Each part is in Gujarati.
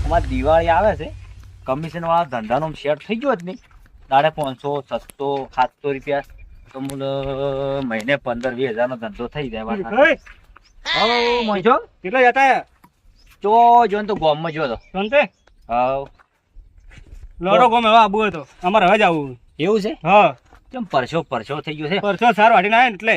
અમારે દિવાળી આવે છે, કમિશન વાળા ધંધાનો શેર થઈ ગયો જ નહીં. દાડે 500 600 700 રૂપિયા તો મહિને 15-20 હજારનો ધંધો થઈ જાય. કેટલા જતા જો જોન તો ગોમમાં જો તો સંતે હાવ લોડો ગમે હવે આબુ તો અમારે હવે જ આવું. એવું છે? હા કેમ પરસો થઈ ગયો છે? પરસો સાર વાટીને આવ્યો ને એટલે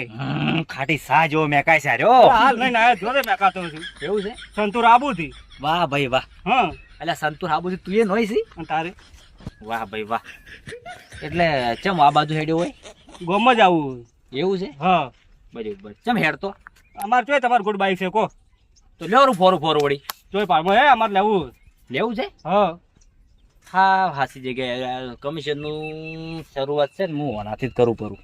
ખાટી સા જો મેકાય સાર્યો. હાલ નહીં આવ્યો જો રે મેકાતો છું. એવું છે? સંતુર આબુ થી. વાહ ભાઈ વાહ. હા એટલે સંતુર આબુ તું એ નોઈ છે? અને તારે વાહ ભાઈ વાહ. એટલે ચમ આ બાજુ હેડ્યો હોય? ગોમ જ આવું. એવું છે? હા બરાબર. ચમ હેડતો? અમારે જોઈએ તમારે ગુડ બાઈક છે કો તો લેવાનું ફોરું વળી જોઈ પાડમાં હે અમારે લેવું. લેવું છે? હા હા હાસી જગ્યાએ કમિશનનું શરૂઆત છે ને હું આનાથી જ કરું પરું.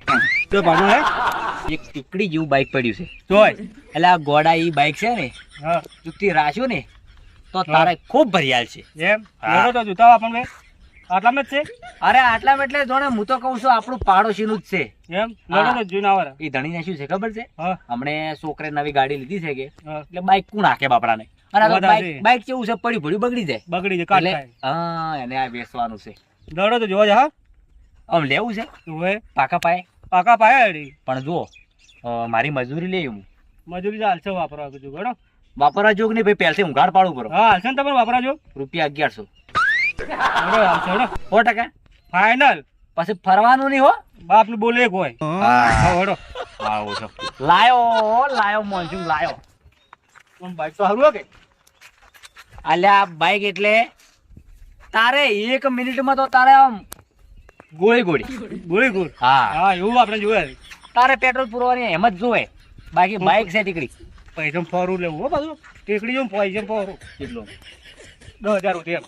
જોઈ પાડમાં હે એક ટીકડી જેવું બાઇક પડ્યું છે. જોઈ એટલે આ ગોડા ઈ બાઇક છે ને હા તું રાખ્યું ને તો તારે ખૂબ ભરિયાલ છે. એમ હા. લેડો તો જોતા આપણને આટલામાં જ છે. અરે આટલા એટલે જોણે હું તો કહું છું આપણું પાડોશીનું જ છે. એમ લેડો તો જોઈને આવે. એ ધણીને શું છે ખબર છે? હા હમણે છોકરે નવી ગાડી લીધી છે કે હા એટલે બાઇક કોણ હાકે બાપડાને? અને આ તો બધા છે. બાઇક કેવું છે પડ્યું ભડ્યું બગડી જાય બગડી જાય કાટ એટલે ખાય. હા એને આ બેસવાનું છે. લેડો તો જોવા જા હા આમ લેવું છે જોવે પાકા પાયે. પાકા પાયા હેડી પણ જો મારી મજૂરી લે હું મજૂરી ચાલશે વાપરવા કીધું ગણો. વાપરવા જોગ નહીં ભાઈ પહેલથી ઊંઘાડ પાડવું પડો. હા હાલશે ને તમે વાપરા જો રૂપિયા 1100 હાલશે હેડો 100%. ફાઇનલ. પછી ફરવાનું નહીં હો. બાપ નું બોલે કોઈ હા હેડો આવો છો. લાયો મોનસું લાયો. બાઈક તો સારું કે અલ્યા બાઈક એટલે તારે 1 મિનિટમાં તો તારે આમ ગોળી ગોળી ગોળ. હા હા એવું આપણે જોયે. તારે પેટ્રોલ પૂરવાની એમ જ જોવે. બાકી બાઈક છે ટીકડી. પૈસા ફોરું લેવું હો પાછું ટેકડી જો પૈસા ફોરું કેટલો? 10,000 રૂપિયા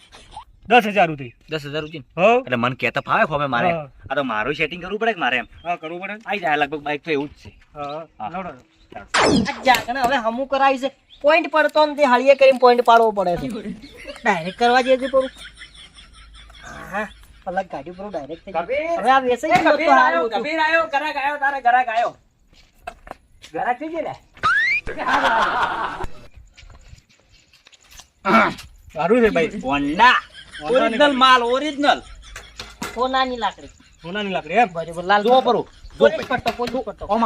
10,000 રૂપિયા 10,000 રૂપિયા. હો એટલે મને કહેતા ફાવે ફોમે મારે. હા. આ તો મારું સેટિંગ કરવું પડે કે મારે એમ હા કરવું પડે. આવી જાય લગભગ બાઈક તો એવું જ છે. હા હા. લેડો. જાગને હવે હમું કરાવી છે પોઈન્ટ પડતો ને તે હળીએ કરીને પોઈન્ટ પાડવો પડે છે ડાયરેક્ટ કરવા જઈએ છે પૂરું હા પલક ગાડી પૂરું ડાયરેક્ટ થઈ ગયું. હવે આ વેસાઈ ગયું તો હારું હતું. કબીર આયો ગરાક આયો તારે ગરાક આયો. ગરાક થઈ ગયેલા. સારું છે ભાઈ. હોન્ડા ઓરિજિનલ માલ ઓરિજિનલ. સોનાની લાકડી સોનાની લાકડી એમ બરાબર લાલ જો પરો પોલીસ પટ્ટો પોલીસ પટ્ટો ઓમ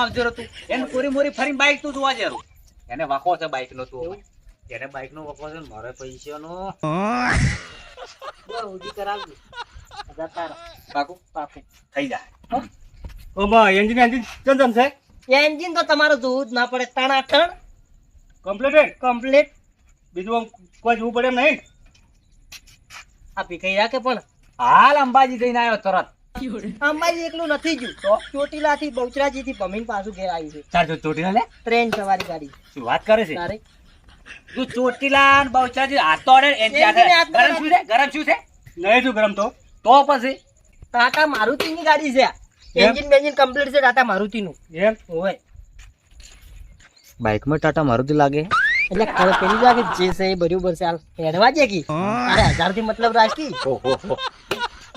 આવજેરો તું એને પૂરી મોરી ફરીને બાઈક તું જોવા જેરો. એને વાકો છે બાઈક નો તું. એને બાઈક નો વાકો છે ને મારે પૈસાનો બોલ ઉજી કરાવજો જતા રહો પાકું પાકું થઈ જાય. ઓ ભાઈ એન્જિન ચંદન છે એન્જિન તો તમારે જોવું જ ના પડે ટણાટણ કમ્પ્લીટેડ. કમ્પ્લીટ બીજું આમ કોઈ જોવું પડે એમ નહીં. આ ભીખાઈ રાખે પણ હાલ અંબાજી જઈને આવ્યો તરત. અંબાજી એકલું નથી ગયું તો ચોટીલાથી બહુચરાજીથી ભમીને પાછું ઘેર આવ્યું છે ચાર જો ચોટીલા લે ટ્રેન સવારી ગાડી શું વાત કરે છે તારે તું ચોટીલા ને બહુચરાજી હાથ તો અડે એની એની હાથે હાથ ગરમ શું છે ગરમ શું છે નહીં શું ગરમ તો તો પછી ટાટા મારુતિની ગાડી છે આ. એન્જિન બેન્જિન કમ્પ્લીટ છે ટાટા મારુતિનું એમ હોય બાઈક માં ટાટા મારુતિ લાગે. એટલે ખબર પેલી લાગે જે છે એ બરોબર છે હાલ હેડવા જે કી અરે 1000 થી મતલબ રાખી ઓહો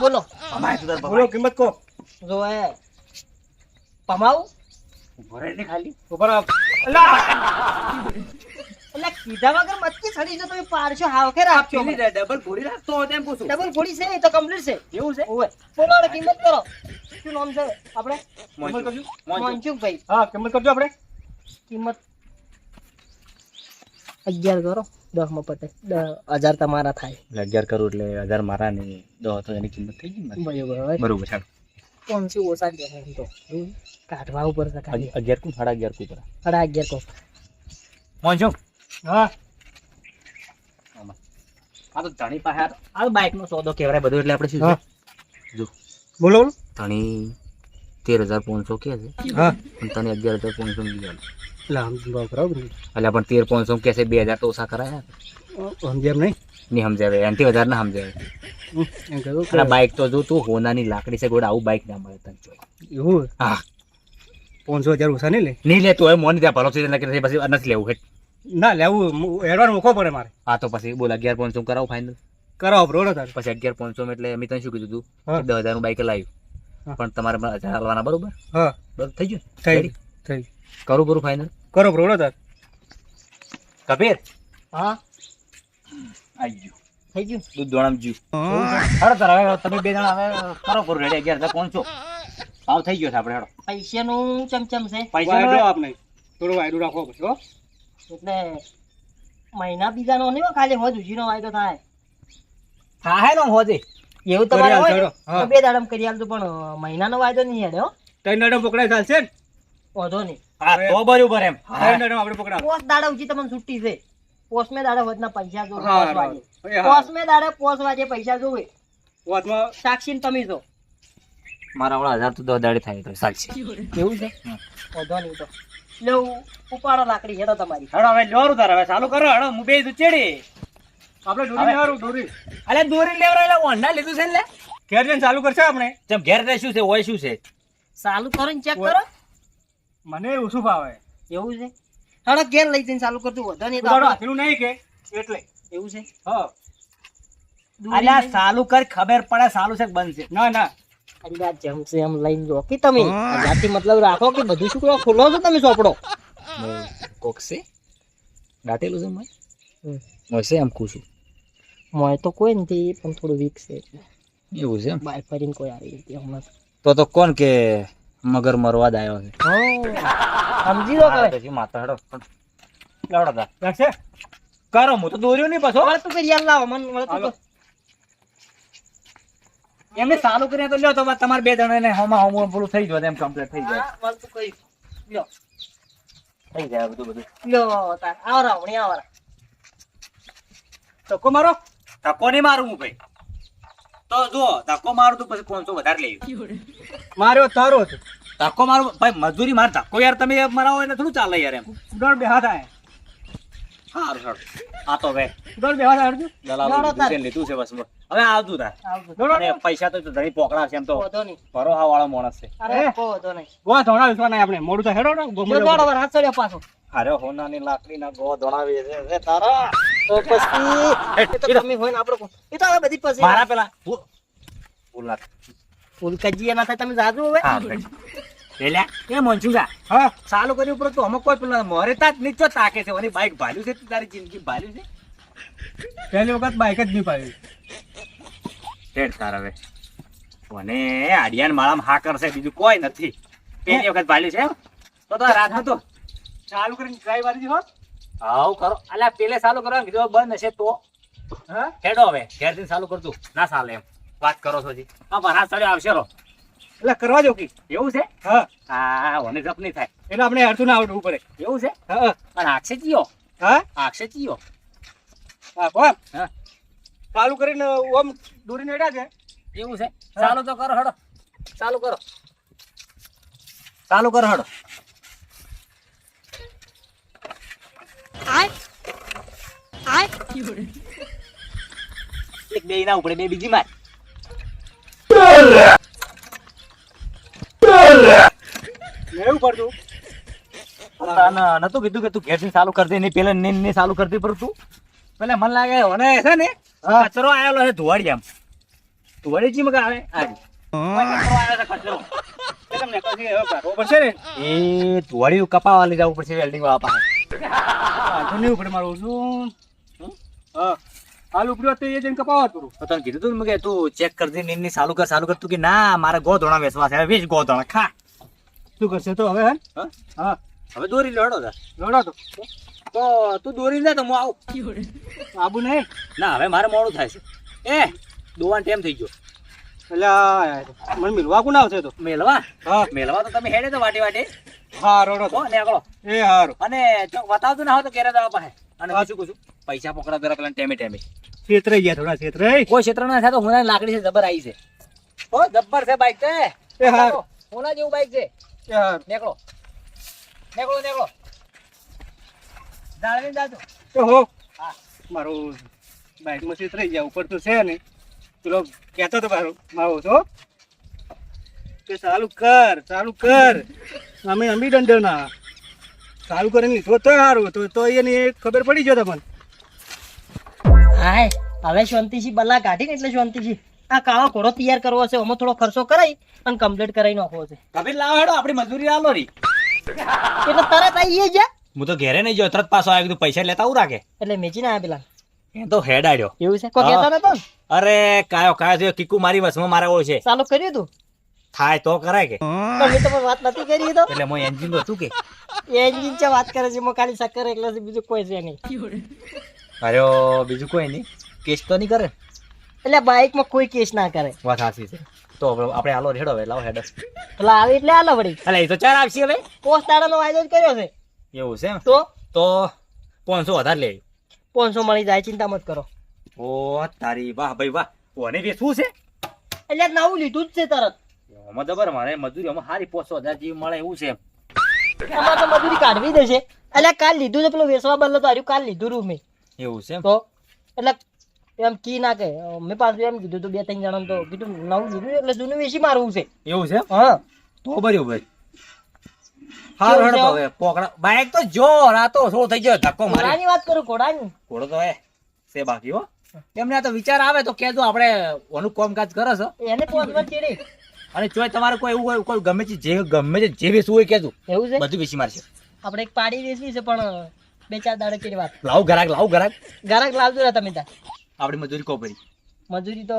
બોલો અમાય તું બોલો કિંમત કો જો એ પમાવું ભરે ને ખાલી ઉપર આવ. એટલે કીધા વગર મચ્છી સડી જો તમે પારશો હાવ કે રાખજો ડબલ ઘોડી રાખતો હોય તેમ પૂછું. ડબલ ઘોડી છે એ તો કમ્પ્લીટ છે એવું છે ઓય બોલો હવે કિંમત કરો શું નામ છે આપણે મોંચું. મોનચુક ભાઈ હા કિંમત કરજો આપણે. કિંમત 11 કરો 10 માં પતે 10,000 તમારા થાય 11 કરું એટલે 1000 મારા ને 10 તો એની કિંમત થઈ ગઈ ને. બરોબર બરોબર ચાલ 500 ઓછા ગયા એમ તો કાઢવા ઉપર છે ખાલી 11 કુ 11.5 કુ પર 11.5 કહો મોંચો. હા આ તો ધણી પાસે આ બાઈક નો સોદો કેવરાય બધું એટલે આપણે શું હા. છે જો બોલો બોલો. ધણી 13,500 કે છે હા પણ તને 11,500 ની દીધા. એટલે આમ ભાવ કરાવો કે એટલે પણ 13,500 કે છે 2,000 તો ઓછા કરાયા સમજ્યા એમ નહીં. નહીં સમજાવે એનાથી વધારે ના સમજાવે. એમ કહ્યું અને બાઈક તો જો તું હોનાની લાકડી છે ગોડા આવું બાઈક ના મળે તને જોઈ. એવું હા 500,000 ઓછા નહીં લે. નહીં લે તો હવે મોની ત્યાં ભલો થઈ જાય પછી નથી લેવું હેઠ. ના લેવું એડવાન્સ મૂકવો પડે મારે. હા તો પછી બોલ 11,500 કરાવો ફાઇનલ. કરાવો બરોબર તારે. પછી 11,500 એટલે અમે તને શું કીધું તું હા. 10,000 નું બાઈક લાવ્યું હા. પણ તમારે 1,000 હાલવાના બરોબર હા બસ થઈ ગયું થઈ Ready? થઈ કરું બરું ફાઇનલ. કરો બરોબર તારે. કબીર હા આઈ ગયું થઈ ગયું દૂધ દોણામ જ્યું હેડો તાર હવે તમે બે જણા હવે કરો કરો રેડી 11 પહોંચો ભાવ થઈ ગયો છે આપણે હેડો પૈસાનું ચમચમ છે પૈસા વાયદો આપણે થોડો વાયદો રાખવો પડશે હો. એટલે મહિના બીજાનો નહીં હો, ખાલી હોજ ઉજીનો વાયદો થાય હા હે નો હોજે એવું તમારે કરી હોય આલજો, ને, હા. તો બે દાડમ કરી આલજો પણ મહિનાનો વાયદો નહીં હેડે હો ત્રણ દાડો પકડાય ચાલશે ને વાંધો નહીં હા તો બરોબર એમ ત્રણ દાડો આપણે પકડાવ પોસ દાડા ઉજી તમને છૂટી છે પોસમે દાડે હોજના પૈસા જો હા, પોસ વાગે હા. પોસમે દાડે પોસ વાગે પૈસા જોવે વાતમાં સાક્ષી ને તમે છો મારા વાળા 1000 તો 10 દાડે થાય તો ચાલશે એવું છે વાંધો નહીં તો લેવું ઉપાડો લાકડી હેડો તમારી હેડો હવે લોરું તાર હવે ચાલુ કરો હેડો હું બે ચેડી આપણે દોરી લેવાનું દોરી અલે દોરી લેવરાયેલા ઓંડા લીધું છે ને લે ઘેર જઈને ચાલુ કરશે આપણે જેમ ઘેર રે શું છે ઓય શું છે ચાલુ કરો ને ચેક કરો મને ઓછું ફાવે એવું છે હેડો ઘેર લઈ જઈને ચાલુ કરતું વધો નહીં તો ઉડાડો આપણે- હાથીનું નહીં કે એટલે એવું છે હા દૂરી અલ્યા લઈ- ચાલુ કર ખબર પડે ચાલુ છે કે બંધ છે ના ના અરે આ જમશે એમ લઈને જો કે તમે આ જાતિ મતલબ રાખો કે બધું શું કરો ખુલ્લો છો તમે ચોપડો કોક છે દાટેલું છે મેં હમ. મોસે એમ કુછું મોય તો કોઈ નથી પણ થોડું વીક છે એટલે એવું છે એમ બાઈક ફરીને કોઈ આવી નથી હમણાં તો કોણ કે મગર મરવા જ આવ્યો છે હા સમજી લો કરે પછી માથા હેડો લાવડો તા રાખશે કરો હું તો દોર્યો નહીં પાછો વળતું કરી યાર લાવો મન વળતું હાલો. કર. એમને ચાલુ કરીને તો લ્યો તો તમારે બે જણાને હમા હમું પેલું થઈ જાય એમ કમ્પ્લીટ થઈ જાય હા, વળતું કરી લ્યો થઈ જાય બધું બધું લ્યો તાર આવો રાવણી આવો ધક્કો મારો ધક્કો નહીં મારું હું ભાઈ તો જો ધક્કો મારું તો પછી 500 વધારે લઈ માર્યો તારો હતો ધક્કો મારું ભાઈ મજૂરી માર ધક્કો યાર તમે મરાવો એટલે થોડું ચાલે યાર એમ ઉડાડ બે હાથ આય સારું સારું આ તો ભાઈ ઉડાડ બે હાથ આડજો દલાલ લાવડો તાર. લીધું છે બસ હવે આવતું તાર આવજો અને પૈસા તો ધણી પોકડા છે એમ તો વધો નહીં ભરોહા વાળો માણસ છે અરે એ. કોઈ વધો નહીં ગોવા ધોણા વિશ્વા નહીં આપણે મોડું તો હેડો ને ગોમડે લ્યો દોડો વાર હાથ ચડ્યો પાછો અરે હોનાની લાકડી ના ગો દોડાવી છે તારા તો પછી એ તો તમે હોય ને આપણે કોણ? એ તો હવે બધી પછી મારા પેલા બોલા ફૂલકજી એના થાય તમે જાજુ હવે હા ભાઈ પેલા એ મોંચું જા હા ચાલુ કર્યું ઉપર તો અમુક કોઈ પેલા મોરે તા જ નીચો તાકે છે ઓની બાઈક ભાલ્યું છે તું તારી જિંદગી ભાલ્યું છે પહેલી વખત બાઈક જ નહીં પાડી ટેડ તાર હવે મને આડિયાન માળામાં હા કરશે બીજું કોઈ નથી પેલી વખત ભાલ્યું છે એમ? તો રાત તો ચાલુ કરીને ડ્રાઈવ વાળી હો હાવ કરો અલ્યા પેલે ચાલુ કરવાનું કીધું બનશે હશે તો હા હેડો હવે ઘેરથી ચાલુ કરતું ના ચાલે એમ વાત કરો છો જી હા વરસાદ ચડ્યો આવશે રો એટલે કરવા જો કી એવું છે હા હા મને જપ નહીં થાય એટલે આપણે અડધું ના આવડવું પડે એવું છે હા પણ આખશે ચિયો હા આખશે ચિયો હા કોણ હા ચાલુ કરીને ઓમ દોરીને એડા છે એવું છે ચાલુ તો કરો હેડો ચાલુ કરો ચાલુ કરો હેડો એક બે ના ઉપડે બે બીજી માર લેવું પડતું નતું કીધું કે તું ઘેરથી ચાલુ કરી દે નહીં પેલા ને ચાલુ કરતી પર તું પેલા મને લાગે મને છે ને કચરો આવેલો છે ધુવાડી આમ ધુવાડી ચી મગા આવે આજ કચરો આવ્યો છે કચરો એ તમને કહી હવે કાઢવો પડશે ને એ ધુવાડી કપાવા લઈ જવું પડશે વેલ્ડિંગ વાળા પાસે વાંધો નહીં ઉપડે મારું શું હા હાલ ઉપડ્યો તો એ જઈને કપાવત કરું તો તને કીધું તું ને કે તું ચેક કરજે નીની ચાલુ કર તું કે ના મારે ગો ધોણા વેચવા છે વેચ ગો ધોણા ખા શું કરશે તો હવે હે હા? હા હવે દોરી લડો તાર લોડો તો તો તું દોરી જા તો હું આવું આબુ નહીં ના હવે મારે મોડું થાય છે એ દોવાનો ટાઈમ થઈ ગયો એટલે મને મિલવા કોણ આવશે તો મેલવા હા મેલવા તો તમે હેડે તો વાટે વાટે હા રોડો તો હો નીકળો એ હારું અને જો બતાવતું ના હોય તો કેરે દવા પાસે અને શું કુછું પૈસા પકડા જરા પેલા ટેમે ટેમે છેતરાઈ ગયા થોડા છેતરાઈ કોઈ ક્ષેત્ર ના થાય તો હુના લાકડી છે જબર આવી છે હો જબ્બર છે બાઈક છે એ હારું હુના જેવું બાઈક છે એ હારું નીકળો નીકળો નીકળો જાળવી જાજો તો હો હા મારું બાઈકમાં છેતરાઈ ગયા ઉપર તો છે ને પેલો કહેતો તો મારો છો કે ચાલુ કર અમે અમી દંડના ચાલુ કરીને લીધો તો સારું તો એની ખબર પડી ગયો તમને હાય હવે શાંતિથી બલ્લા કાઢીને એટલે શાંતિથી આ કાળો ઘોડો તૈયાર કરવો છે આમાં થોડો ખર્ચો કરાઈ અને કમ્પ્લીટ કરાવી નાખવો છે કબીર લાવો હેડો આપણી મજૂરી આલો રી એટલે તરત આવી જા હું તો ઘેરે નહીં ગયો તરત પાછો આવ્યો કીધું પૈસા લેતા આવું રાખે એટલે મેચી ના પેલા એ તો હેડાડ્યો. એવું છે કોઈ હા. કહેતો નતો ને? અરે કાયો થયો કીકુ મારી વસમાં મારે ઓળ છે. ચાલુ કર્યું તું થાય તો કરાય કે પણ મેં તો વાત નથી કરી તો એટલે હું એન્જિન તો હતું કે એન્જિન છે વાત કરે છે એમાં ખાલી શક્કર એકલા છે બીજું કોઈ છે નહીં અરે બીજું કોઈ નહીં કેસ તો નહીં કરે. એટલે બાઇકમાં કોઈ કેસ ના કરે વાત સાચી છે. તો આપણે હાલો હેડો હવે લાવો હેડો. પેલા આવે એટલે હાલો વળી એટલે એ તો ચાર આવશે હવે. પોસ્ટ દાડાનો વાયદો જ કર્યો છે એવું છે એમ? તો તો 500 વધારે લે. 500 મળી જાય ચિંતા મત કરો ઓ તારી વાહ ભાઈ વાહ. કોને વેચવું છે? એટલે નવું લીધું જ છે તરત આમાં જબર મારે મજૂરી આમાં સારી 500,000 જેવી મળે એવું છે. અમારે તો મજૂરી કાઢવી દેશે એટલે કાલ લીધું છે પેલું વેચવા બદલો તો હાર્યું કાલ લીધું રૂ મેં એવું છે એમ? તો એટલે એમ કી ના કહે મેં પાછું એમ કીધું તું 2-3 જણા તો કીધું નવું લીધું એટલે જૂનું વેચી મારવું છે એવું છે એમ? હા તો બરાબર. હારું હેડો તો હવે પોકડા બાઈક તો જો રાતો થોડો થઈ ગયો ધક્કો મારી. ઘોડાની વાત કરું ઘોડાની ઘોડો તો હે છે બાકી હો. એમને આ તો વિચાર આવે તો કેજો આપણે ઓનું કામકાજ કરે છે. એને પોસ્ટ ચીડી અને ચોય તમારે કોઈ એવું હોય કોઈ ગમે તે જે વેચવું હોય કેજો એવું છે બધું વેચી મારશે. આપણે એક પાડી વેચવી છે પણ 2-4 દાડે કેવી વાત લાવ ઘરાક ગ્રાહક લાવજો ને તમે ત્યાં આપણી મજૂરી કો પડી. મજૂરી તો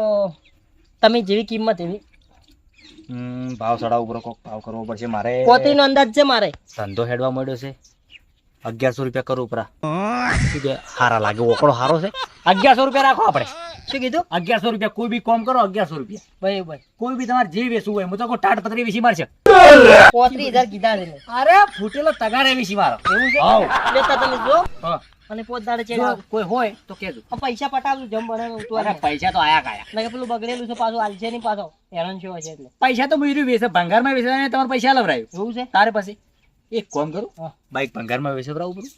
તમે જેવી કિંમત એવી ભાવ સડાવ ઉપર કોક ભાવ કરવો પડશે મારે. પોતીનો અંદાજ છે મારે ધંધો હેડવા મળ્યો છે 1100 રૂપિયા કરું ઉપરા. શું કે હારા લાગે ઓકળો હારો છે. 1100 રૂપિયા રાખો આપણે. શું કીધું 1100 રૂપિયા કોઈ બી કામ કરો 1100 રૂપિયા. ભાઈ ભાઈ કોઈ બી તમારે જે વેચવું હોય હું તો કોઈ ટાટ પતરી વેચી મારશે. 35,000 કીધા છે મેં. અરે ફૂટેલો તગારે વેચી મારો. એવું છે હાવ. લેતા તમે જો હા. અને પોત દાડે છે જો કોઈ હોય તો કેજો. પૈસા પટાવજો જમ બનાવે તું અરે પૈસા તો આયા કાયા. એટલે કે પેલું બગડેલું છે પાછું આલશે નહીં પાછો હેરાન છે હશે એટલે પૈસા તો મેં વેચે ભંગારમાં વેચે તમારે પૈસા લવરાયું એવું છે તારે પાસે એક કામ કરું હા. બાઈક ભંગારમાં વેચવરાવું પડું.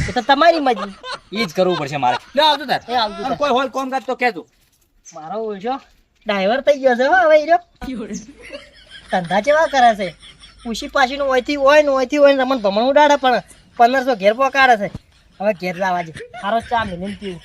એ તો તમારી મરજી એ જ કરવું પડશે મારે. લે આવજો તાર. એ આવજો અને તાર. કોઈ હોય કામકાજ તો કેજો. મારો ઓછો ડ્રાઈવર થઈ ગયો છે હો હવે હીરો ધંધા કેવા કરે છે ઉશી પાછીનું ઓયથી હોય ને રમણ ભમણ ઉડાડે પણ 1500 ઘેર પોકાડે છે હવે ઘેર લાવવા છે સારો ચા મિલીને પીવું